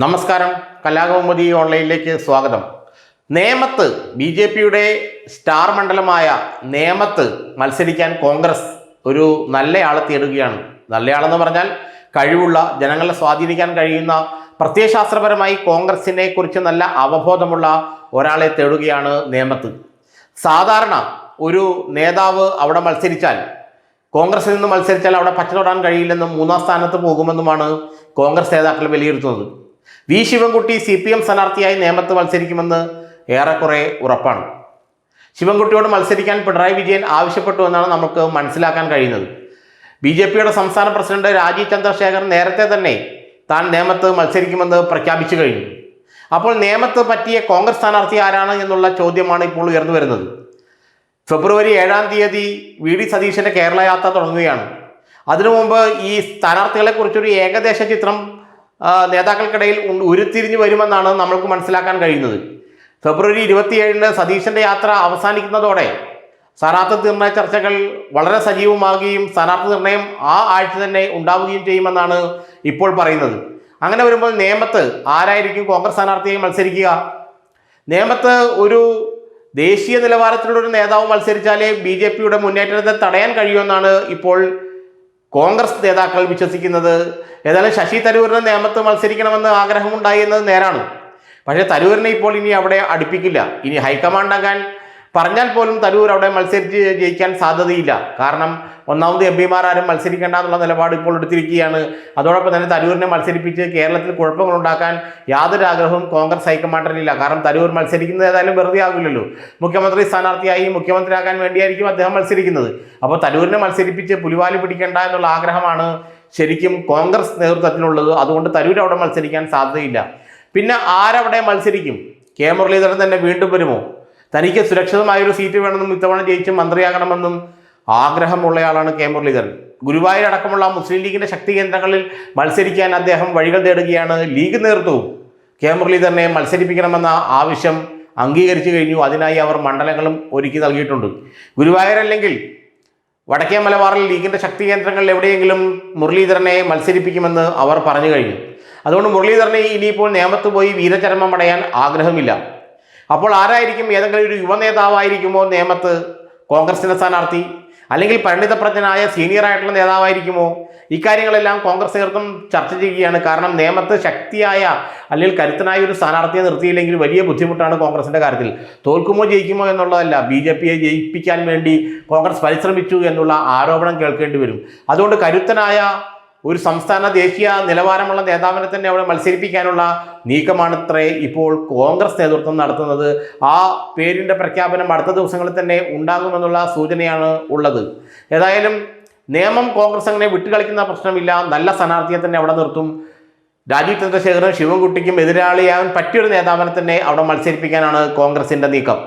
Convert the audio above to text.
നമസ്കാരം. കലാകൗമുദി ഓൺലൈനിലേക്ക് സ്വാഗതം. നേമത്ത് ബി.ജെ.പിയുടെ സ്റ്റാർ മണ്ഡലമായ നേമത്ത് മത്സരിക്കാൻ കോൺഗ്രസ് ഒരു നല്ലയാളെ തേടുകയാണ്. നല്ലയാളെന്ന് പറഞ്ഞാൽ കഴിവുള്ള, ജനങ്ങളെ സ്വാധീനിക്കാൻ കഴിയുന്ന, പ്രത്യയശാസ്ത്രപരമായി കോൺഗ്രസിനെ കുറിച്ച് നല്ല അവബോധമുള്ള ഒരാളെ തേടുകയാണ് നേമത്ത്. സാധാരണ ഒരു നേതാവ് അവിടെ മത്സരിച്ചാൽ, കോൺഗ്രസിൽ നിന്ന് മത്സരിച്ചാൽ അവിടെ പച്ച തൊടാൻ കഴിയില്ലെന്നും മൂന്നാം സ്ഥാനത്ത് പോകുമെന്നുമാണ് കോൺഗ്രസ് നേതാക്കൾ വിലയിരുത്തുന്നത്. വി ശിവൻകുട്ടി CPM സ്ഥാനാർത്ഥിയായി നേമത്ത് മത്സരിക്കുമെന്ന് ഏറെക്കുറെ ഉറപ്പാണ്. ശിവൻകുട്ടിയോട് മത്സരിക്കാൻ പിണറായി വിജയൻ ആവശ്യപ്പെട്ടു എന്നാണ് നമുക്ക് മനസ്സിലാക്കാൻ കഴിയുന്നത്. ബി.ജെ.പിയുടെ സംസ്ഥാന പ്രസിഡന്റ് രാജീവ് ചന്ദ്രശേഖർ നേരത്തെ തന്നെ താൻ നേമത്ത് മത്സരിക്കുമെന്ന് പ്രഖ്യാപിച്ചു കഴിഞ്ഞു. അപ്പോൾ നേമത്ത് പറ്റിയ കോൺഗ്രസ് സ്ഥാനാർത്ഥി ആരാണ് എന്നുള്ള ചോദ്യമാണ് ഇപ്പോൾ ഉയർന്നു വരുന്നത്. ഫെബ്രുവരി 7-ാം തീയതി വി.ഡി. സതീശന്റെ കേരള യാത്ര തുടങ്ങുകയാണ്. അതിനു മുമ്പ് ഈ സ്ഥാനാർത്ഥികളെ കുറിച്ചൊരു ഏകദേശ ചിത്രം നേതാക്കൾക്കിടയിൽ ഉരുത്തിരിഞ്ഞു വരുമെന്നാണ് നമ്മൾക്ക് മനസ്സിലാക്കാൻ കഴിയുന്നത്. ഫെബ്രുവരി 27-ന് സതീശന്റെ യാത്ര അവസാനിക്കുന്നതോടെ സ്ഥാനാർത്ഥി നിർണയ ചർച്ചകൾ വളരെ സജീവമാകുകയും സ്ഥാനാർത്ഥി നിർണയം ആ ആഴ്ച തന്നെ ഉണ്ടാവുകയും ചെയ്യുമെന്നാണ് ഇപ്പോൾ പറയുന്നത്. അങ്ങനെ വരുമ്പോൾ നേമത്ത് ആരായിരിക്കും കോൺഗ്രസ് സ്ഥാനാർത്ഥിയായി മത്സരിക്കുക? നേമത്ത് ഒരു ദേശീയ നിലവാരത്തിലുള്ള ഒരു നേതാവ് മത്സരിച്ചാലേ ബി.ജെ.പിയുടെ മുന്നേറ്റത്തെ തടയാൻ കഴിയുമെന്നാണ് ഇപ്പോൾ കോൺഗ്രസ് നേതാക്കൾ വിശ്വസിക്കുന്നത്. ഏതായാലും ശശി തരൂരിന് നേമത്ത് മത്സരിക്കണമെന്ന് ആഗ്രഹമുണ്ടായി എന്നത് നേരാണ്. പക്ഷേ തരൂരിനെ ഇപ്പോൾ ഇനി അവിടെ അടുപ്പിക്കില്ല. ഇനി ഹൈക്കമാൻഡ് ആകാൻ പറഞ്ഞാൽ പോലും തരൂർ അവിടെ മത്സരിച്ച് ജയിക്കാൻ സാധ്യതയില്ല. കാരണം ഒന്നാമത് MP-മാർ ആരും മത്സരിക്കേണ്ട എന്നുള്ള നിലപാട് ഇപ്പോൾ എടുത്തിരിക്കുകയാണ്. അതോടൊപ്പം തന്നെ തരൂരിനെ മത്സരിപ്പിച്ച് കേരളത്തിൽ കുഴപ്പങ്ങളുണ്ടാക്കാൻ യാതൊരു ആഗ്രഹവും കോൺഗ്രസ് ഹൈക്കമാൻഡിനില്ല. കാരണം തരൂർ മത്സരിക്കുന്നത് ഏതായാലും വെറുതെ ആകില്ലല്ലോ. മുഖ്യമന്ത്രി സ്ഥാനാർത്ഥിയായി മുഖ്യമന്ത്രിയാകാൻ വേണ്ടിയായിരിക്കും അദ്ദേഹം മത്സരിക്കുന്നത്. അപ്പോൾ തരൂരിനെ മത്സരിപ്പിച്ച് പുലിവാലി പിടിക്കേണ്ട എന്നുള്ള ആഗ്രഹമാണ് ശരിക്കും കോൺഗ്രസ് നേതൃത്വത്തിനുള്ളത്. അതുകൊണ്ട് തരൂർ അവിടെ മത്സരിക്കാൻ സാധ്യതയില്ല. പിന്നെ ആരവിടെ മത്സരിക്കും? കെ മുരളീധരൻ തന്നെ വീണ്ടും വരുമോ? തനിക്ക് സുരക്ഷിതമായൊരു സീറ്റ് വേണമെന്നും ഇത്തവണ ജയിച്ച് മന്ത്രിയാകണമെന്നും ആഗ്രഹമുള്ളയാളാണ് കെ മുരളീധരൻ. ഗുരുവായൂർ അടക്കമുള്ള മുസ്ലിം ലീഗിന്റെ ശക്തി കേന്ദ്രങ്ങളിൽ മത്സരിക്കാൻ അദ്ദേഹം വഴികൾ തേടുകയാണ്. ലീഗ് നേതൃത്വവും കെ മുരളീധരനെ മത്സരിപ്പിക്കണമെന്ന ആവശ്യം അംഗീകരിച്ചു കഴിഞ്ഞു. അതിനായി അവർ മണ്ഡലങ്ങളും ഒരുക്കി നൽകിയിട്ടുണ്ട്. ഗുരുവായൂർ അല്ലെങ്കിൽ വടക്കേ മലബാറിൽ ലീഗിന്റെ ശക്തി കേന്ദ്രങ്ങളിൽ എവിടെയെങ്കിലും മുരളീധരനെ മത്സരിപ്പിക്കുമെന്ന് അവർ പറഞ്ഞു കഴിഞ്ഞു. അതുകൊണ്ട് മുരളീധരനെ ഇനിയിപ്പോൾ നേമത്ത് പോയി വീരചരമം അടയാൻ ആഗ്രഹമില്ല. അപ്പോൾ ആരായിരിക്കും? ഏതെങ്കിലും ഒരു യുവ നേതാവായിരിക്കുമോ നേമത്ത് കോൺഗ്രസിന്റെ സ്ഥാനാർത്ഥി? അല്ലെങ്കിൽ പരിണിതപ്രജ്ഞനായ സീനിയറായിട്ടുള്ള നേതാവായിരിക്കുമോ? ഇക്കാര്യങ്ങളെല്ലാം കോൺഗ്രസ് നേതൃത്വം ചർച്ച ചെയ്യുകയാണ്. കാരണം നേമത്ത് ശക്തിയായ അല്ലെങ്കിൽ കരുത്തനായ ഒരു സ്ഥാനാർത്ഥിയെ നിർത്തിയില്ലെങ്കിൽ വലിയ ബുദ്ധിമുട്ടാണ് കോൺഗ്രസിന്റെ കാര്യത്തിൽ. തോൽക്കുമോ ജയിക്കുമോ എന്നുള്ളതല്ല, ബി.ജെ.പിയെ ജയിപ്പിക്കാൻ വേണ്ടി കോൺഗ്രസ് പരിശ്രമിച്ചു എന്നുള്ള ആരോപണം കേൾക്കേണ്ടി വരും. അതുകൊണ്ട് കരുത്തനായ ഒരു സംസ്ഥാന ദേശീയ നിലവാരമുള്ള നേതാവിനെ തന്നെ അവിടെ മത്സരിപ്പിക്കാനുള്ള നീക്കമാണത്രേ ഇപ്പോൾ കോൺഗ്രസ് നേതൃത്വം നടത്തുന്നത്. ആ പേരിൻ്റെ പ്രഖ്യാപനം അടുത്ത ദിവസങ്ങളിൽ തന്നെ ഉണ്ടാകുമെന്നുള്ള സൂചനയാണ് ഉള്ളത്. ഏതായാലും നേമം കോൺഗ്രസ് അങ്ങനെ വിട്ടുകളിക്കുന്ന പ്രശ്നമില്ല. നല്ല സ്ഥാനാർത്ഥിയെ തന്നെ അവിടെ നിർത്തും. രാജീവ് ചന്ദ്രശേഖരനും ശിവൻകുട്ടിക്കും എതിരാളിയാകാൻ പറ്റിയൊരു നേതാവിനെ തന്നെ അവിടെ മത്സരിപ്പിക്കാനാണ് കോൺഗ്രസിൻ്റെ നീക്കം.